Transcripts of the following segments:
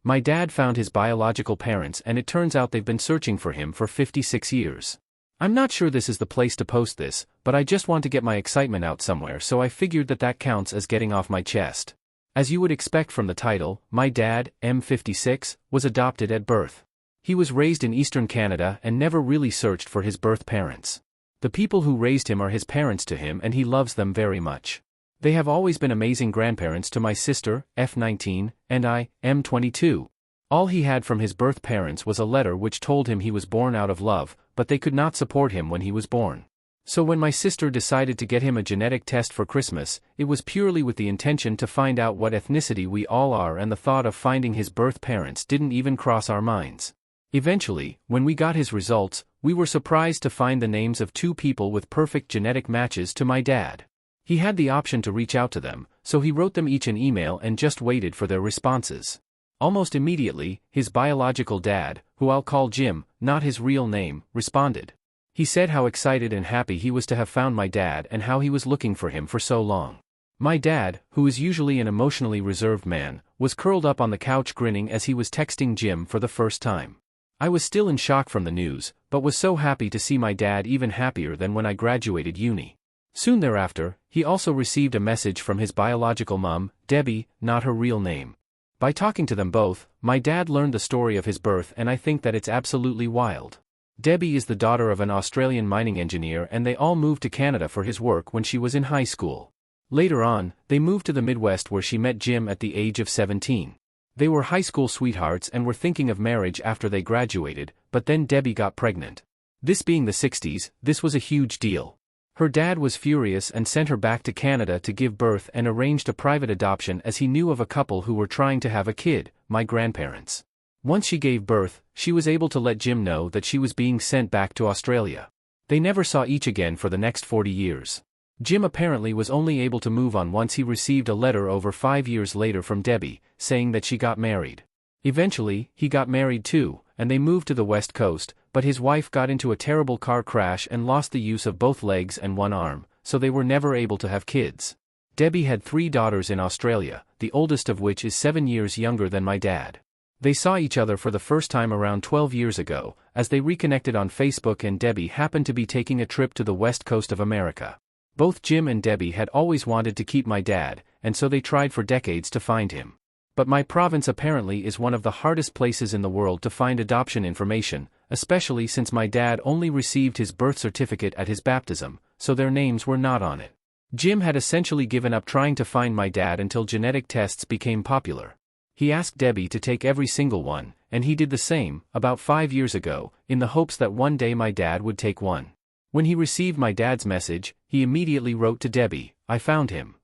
My dad found his biological parents and it turns out they've been searching for him for 56 years. I'm not sure this is the place to post this, but I just want to get my excitement out somewhere, so I figured that counts as getting off my chest. As you would expect from the title, my dad, M56, was adopted at birth. He was raised in eastern Canada and never really searched for his birth parents. The people who raised him are his parents to him and he loves them very much. They have always been amazing grandparents to my sister, F19, and I, M22. All he had from his birth parents was a letter which told him he was born out of love, but they could not support him when he was born. So when my sister decided to get him a genetic test for Christmas, it was purely with the intention to find out what ethnicity we all are, and the thought of finding his birth parents didn't even cross our minds. Eventually, when we got his results, we were surprised to find the names of two people with perfect genetic matches to my dad. He had the option to reach out to them, so he wrote them each an email and just waited for their responses. Almost immediately, his biological dad, who I'll call Jim, not his real name, responded. He said how excited and happy he was to have found my dad and how he was looking for him for so long. My dad, who is usually an emotionally reserved man, was curled up on the couch grinning as he was texting Jim for the first time. I was still in shock from the news, but was so happy to see my dad, even happier than when I graduated uni. Soon thereafter, he also received a message from his biological mom, Debbie, not her real name. By talking to them both, my dad learned the story of his birth, and I think that it's absolutely wild. Debbie is the daughter of an Australian mining engineer and they all moved to Canada for his work when she was in high school. Later on, they moved to the Midwest where she met Jim at the age of 17. They were high school sweethearts and were thinking of marriage after they graduated, but then Debbie got pregnant. This being the 60s, this was a huge deal. Her dad was furious and sent her back to Canada to give birth and arranged a private adoption as he knew of a couple who were trying to have a kid, my grandparents. Once she gave birth, she was able to let Jim know that she was being sent back to Australia. They never saw each again for the next 40 years. Jim apparently was only able to move on once he received a letter over 5 years later from Debbie, saying that she got married. Eventually, he got married too, and they moved to the West Coast, but his wife got into a terrible car crash and lost the use of both legs and one arm, so they were never able to have kids. Debbie had 3 daughters in Australia, the oldest of which is 7 years younger than my dad. They saw each other for the first time around 12 years ago, as they reconnected on Facebook, and Debbie happened to be taking a trip to the west coast of America. Both Jim and Debbie had always wanted to keep my dad, and so they tried for decades to find him. But my province apparently is one of the hardest places in the world to find adoption information, especially since my dad only received his birth certificate at his baptism, so their names were not on it. Jim had essentially given up trying to find my dad until genetic tests became popular. He asked Debbie to take every single one, and he did the same, about 5 years ago, in the hopes that one day my dad would take one. When he received my dad's message, he immediately wrote to Debbie, "I found him."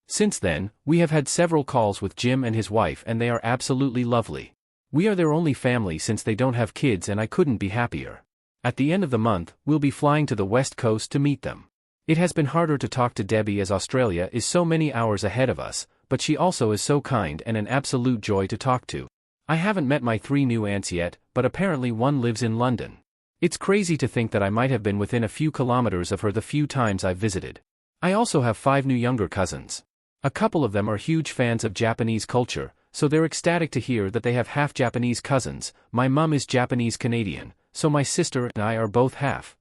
Since then, we have had several calls with Jim and his wife and they are absolutely lovely. We are their only family since they don't have kids and I couldn't be happier. At the end of the month, we'll be flying to the West Coast to meet them. It has been harder to talk to Debbie as Australia is so many hours ahead of us, but she also is so kind and an absolute joy to talk to. I haven't met my 3 new aunts yet, but apparently one lives in London. It's crazy to think that I might have been within a few kilometers of her the few times I've visited. I also have 5 new younger cousins. A couple of them are huge fans of Japanese culture, so they're ecstatic to hear that they have half Japanese cousins. My mum is Japanese Canadian, so my sister and I are both half.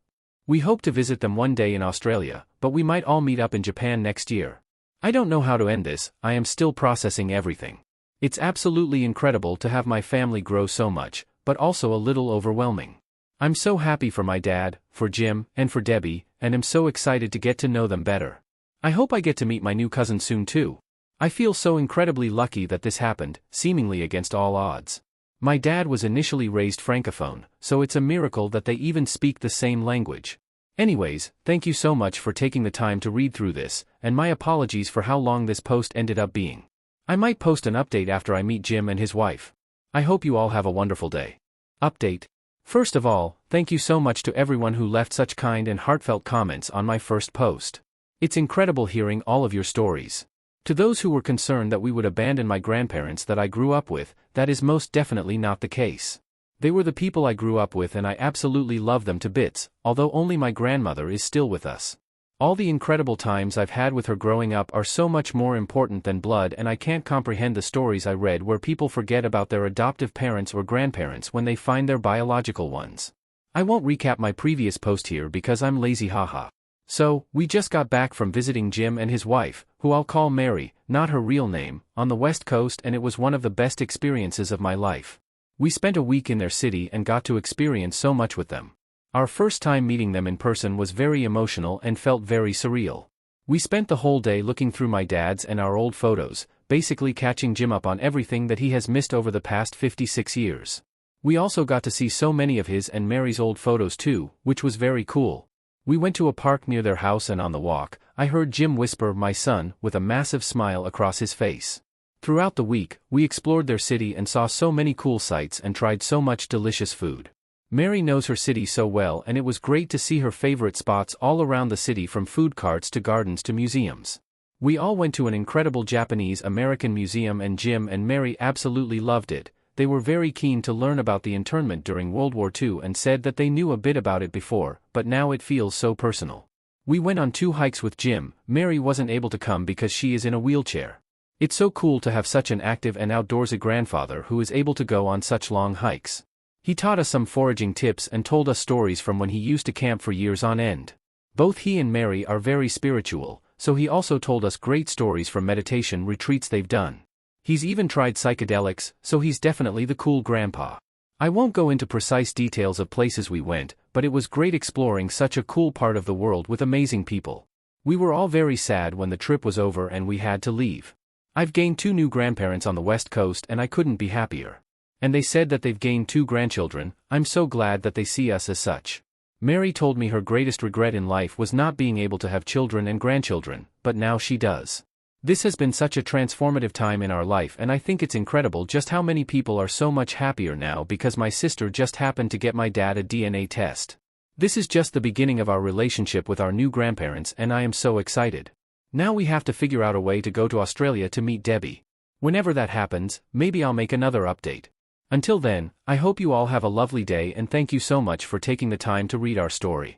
We hope to visit them one day in Australia, but we might all meet up in Japan next year. I don't know how to end this, I am still processing everything. It's absolutely incredible to have my family grow so much, but also a little overwhelming. I'm so happy for my dad, for Jim, and for Debbie, and am so excited to get to know them better. I hope I get to meet my new cousin soon too. I feel so incredibly lucky that this happened, seemingly against all odds. My dad was initially raised Francophone, so it's a miracle that they even speak the same language. Anyways, thank you so much for taking the time to read through this, and my apologies for how long this post ended up being. I might post an update after I meet Jim and his wife. I hope you all have a wonderful day. Update. First of all, thank you so much to everyone who left such kind and heartfelt comments on my first post. It's incredible hearing all of your stories. To those who were concerned that we would abandon my grandparents that I grew up with, that is most definitely not the case. They were the people I grew up with and I absolutely love them to bits, although only my grandmother is still with us. All the incredible times I've had with her growing up are so much more important than blood, and I can't comprehend the stories I read where people forget about their adoptive parents or grandparents when they find their biological ones. I won't recap my previous post here because I'm lazy, haha. So, we just got back from visiting Jim and his wife, who I'll call Mary, not her real name, on the West Coast, and it was one of the best experiences of my life. We spent a week in their city and got to experience so much with them. Our first time meeting them in person was very emotional and felt very surreal. We spent the whole day looking through my dad's and our old photos, basically catching Jim up on everything that he has missed over the past 56 years. We also got to see so many of his and Mary's old photos too, which was very cool. We went to a park near their house, and on the walk, I heard Jim whisper "my son" with a massive smile across his face. Throughout the week, we explored their city and saw so many cool sights and tried so much delicious food. Mary knows her city so well, and it was great to see her favorite spots all around the city, from food carts to gardens to museums. We all went to an incredible Japanese-American museum, and Jim and Mary absolutely loved it. They were very keen to learn about the internment during World War II and said that they knew a bit about it before, but now it feels so personal. We went on 2 hikes with Jim. Mary wasn't able to come because she is in a wheelchair. It's so cool to have such an active and outdoorsy grandfather who is able to go on such long hikes. He taught us some foraging tips and told us stories from when he used to camp for years on end. Both he and Mary are very spiritual, so he also told us great stories from meditation retreats they've done. He's even tried psychedelics, so he's definitely the cool grandpa. I won't go into precise details of places we went, but it was great exploring such a cool part of the world with amazing people. We were all very sad when the trip was over and we had to leave. I've gained 2 new grandparents on the West Coast and I couldn't be happier. And they said that they've gained 2 grandchildren. I'm so glad that they see us as such. Mary told me her greatest regret in life was not being able to have children and grandchildren, but now she does. This has been such a transformative time in our life, and I think it's incredible just how many people are so much happier now because my sister just happened to get my dad a DNA test. This is just the beginning of our relationship with our new grandparents, and I am so excited. Now we have to figure out a way to go to Australia to meet Debbie. Whenever that happens, maybe I'll make another update. Until then, I hope you all have a lovely day, and thank you so much for taking the time to read our story.